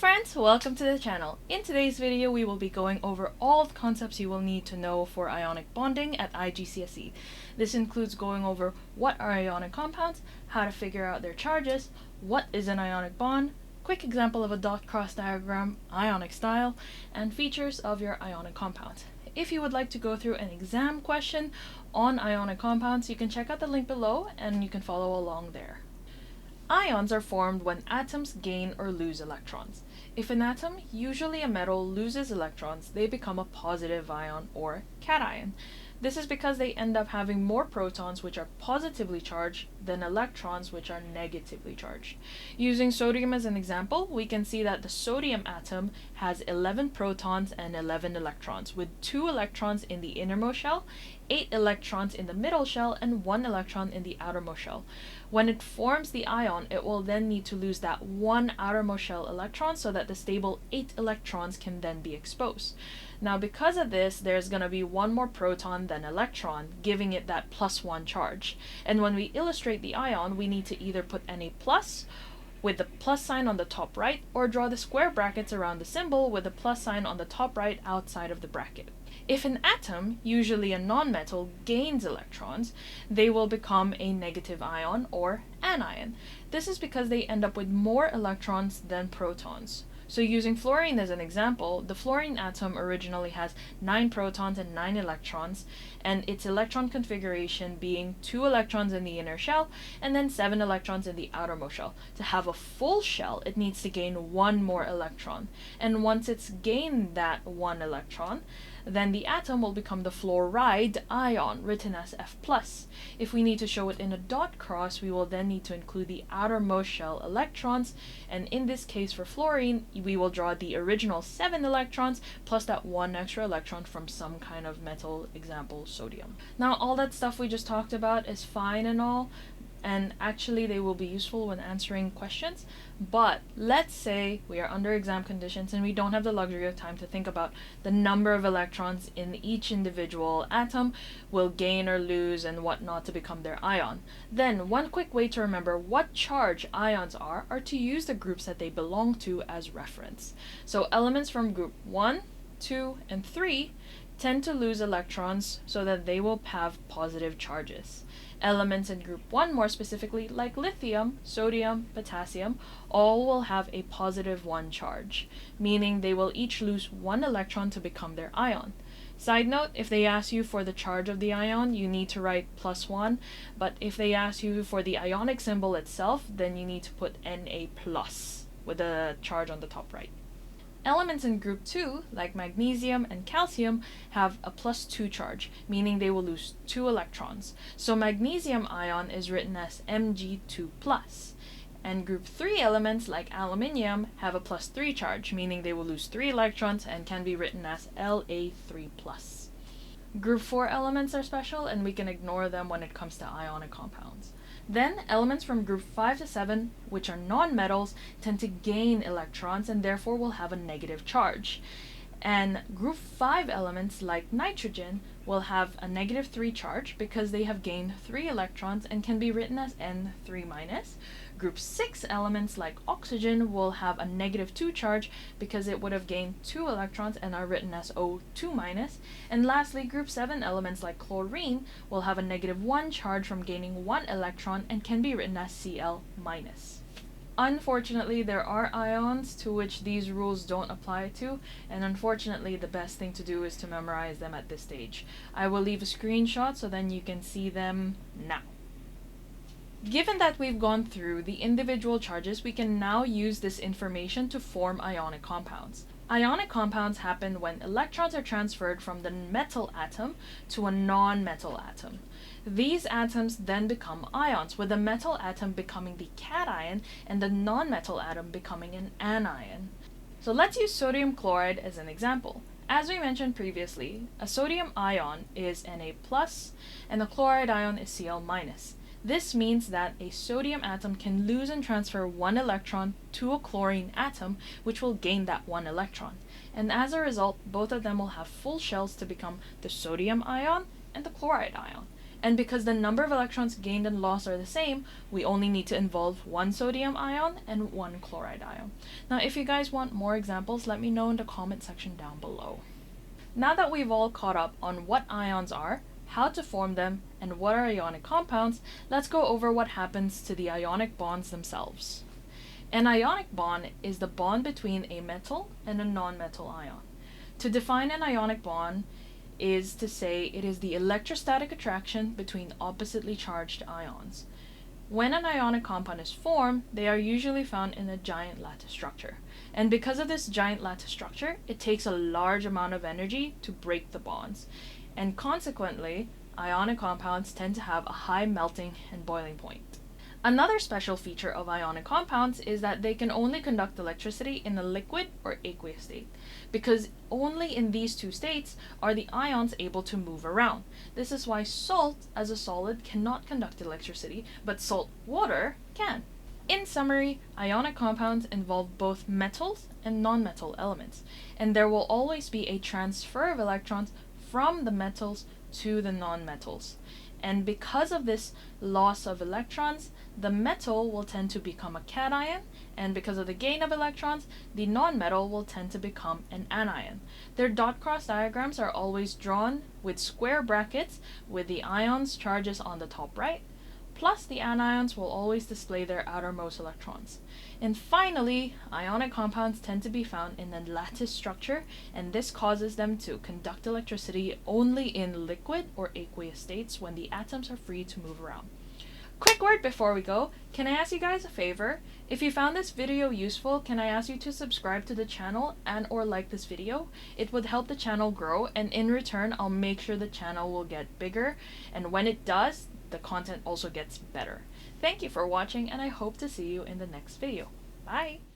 friends, welcome to the channel. In today's video, we will be going over all the concepts you will need to know for ionic bonding at iGCSE. This includes going over what are ionic compounds, how to figure out their charges, what is an ionic bond, quick example of a dot-cross diagram, ionic style, and features of your ionic compound. If you would like to go through an exam question on ionic compounds, you can check out the link below and you can follow along there. Ions are formed when atoms gain or lose electrons. If an atom, usually a metal, loses electrons, they become a positive ion or cation. This is because they end up having more protons which are positively charged than electrons which are negatively charged. Using sodium as an example, we can see that the sodium atom has 11 protons and 11 electrons, with 2 electrons in the innermost shell, 8 electrons in the middle shell, and 1 electron in the outermost shell. When it forms the ion, it will then need to lose that 1 outermost shell electron so that the stable 8 electrons can then be exposed. Now because of this, there's going to be 1 more proton than electron, giving it that +1 charge. And when we illustrate the ion, we need to either put Na+ with the plus sign on the top right, or draw the square brackets around the symbol with the plus sign on the top right outside of the bracket. If an atom, usually a nonmetal, gains electrons, they will become a negative ion or anion. This is because they end up with more electrons than protons. So using fluorine as an example, the fluorine atom originally has 9 protons and 9 electrons, and its electron configuration being 2 electrons in the inner shell and then 7 electrons in the outermost shell. To have a full shell, it needs to gain 1 more electron. And once it's gained that 1 electron, then the atom will become the fluoride ion, written as F+. If we need to show it in a dot cross, we will then need to include the outermost shell electrons, and in this case for fluorine, we will draw the original 7 electrons plus that 1 extra electron from some kind of metal, example sodium. Now all that stuff we just talked about is fine and all, and actually they will be useful when answering questions, but let's say we are under exam conditions and we don't have the luxury of time to think about the number of electrons in each individual atom will gain or lose and whatnot to become their ion. Then one quick way to remember what charge ions are to use the groups that they belong to as reference. So elements from group 1, 2, and 3 tend to lose electrons so that they will have positive charges. Elements in group 1, more specifically, like lithium, sodium, potassium, all will have a positive 1 charge, meaning they will each lose 1 electron to become their ion. Side note, if they ask you for the charge of the ion, you need to write +1, but if they ask you for the ionic symbol itself, then you need to put Na+ with a charge on the top right. Elements in group 2, like magnesium and calcium, have a +2 charge, meaning they will lose 2 electrons. So magnesium ion is written as Mg2+. And group 3 elements, like aluminium, have a +3 charge, meaning they will lose 3 electrons and can be written as La3+. Group 4 elements are special, and we can ignore them when it comes to ionic compounds. Then, elements from group 5 to 7, which are nonmetals, tend to gain electrons and therefore will have a negative charge. And group 5 elements, like nitrogen, will have a -3 charge because they have gained 3 electrons and can be written as N3-. Group 6 elements, like oxygen, will have a -2 charge because it would have gained 2 electrons and are written as O2-. And lastly, group 7 elements, like chlorine, will have a -1 charge from gaining 1 electron and can be written as Cl-. Unfortunately, there are ions to which these rules don't apply to, and unfortunately the best thing to do is to memorize them at this stage. I will leave a screenshot so then you can see them now. Given that we've gone through the individual charges, we can now use this information to form ionic compounds. Ionic compounds happen when electrons are transferred from the metal atom to a non-metal atom. These atoms then become ions, with the metal atom becoming the cation and the non-metal atom becoming an anion. So let's use sodium chloride as an example. As we mentioned previously, a sodium ion is Na+, and the chloride ion is Cl-. This means that a sodium atom can lose and transfer 1 electron to a chlorine atom, which will gain that 1 electron. And as a result, both of them will have full shells to become the sodium ion and the chloride ion. And because the number of electrons gained and lost are the same, we only need to involve one sodium ion and one chloride ion. Now, if you guys want more examples, let me know in the comment section down below. Now that we've all caught up on what ions are, how to form them, and what are ionic compounds, let's go over what happens to the ionic bonds themselves. An ionic bond is the bond between a metal and a non-metal ion. To define an ionic bond is to say it is the electrostatic attraction between oppositely charged ions. When an ionic compound is formed, they are usually found in a giant lattice structure. And because of this giant lattice structure, it takes a large amount of energy to break the bonds. And consequently, ionic compounds tend to have a high melting and boiling point. Another special feature of ionic compounds is that they can only conduct electricity in a liquid or aqueous state, because only in these two states are the ions able to move around. This is why salt as a solid cannot conduct electricity, but salt water can. In summary, ionic compounds involve both metals and non-metal elements, and there will always be a transfer of electrons from the metals to the non-metals. And because of this loss of electrons, the metal will tend to become a cation, and because of the gain of electrons, the non-metal will tend to become an anion. Their dot cross diagrams are always drawn with square brackets with the ions charges on the top right, plus the anions will always display their outermost electrons. And finally, ionic compounds tend to be found in a lattice structure, and this causes them to conduct electricity only in liquid or aqueous states when the atoms are free to move around. Quick word before we go, can I ask you guys a favor? If you found this video useful, can I ask you to subscribe to the channel and or like this video? It would help the channel grow, and in return, I'll make sure the channel will get bigger, and when it does, the content also gets better. Thank you for watching, and I hope to see you in the next video. Bye!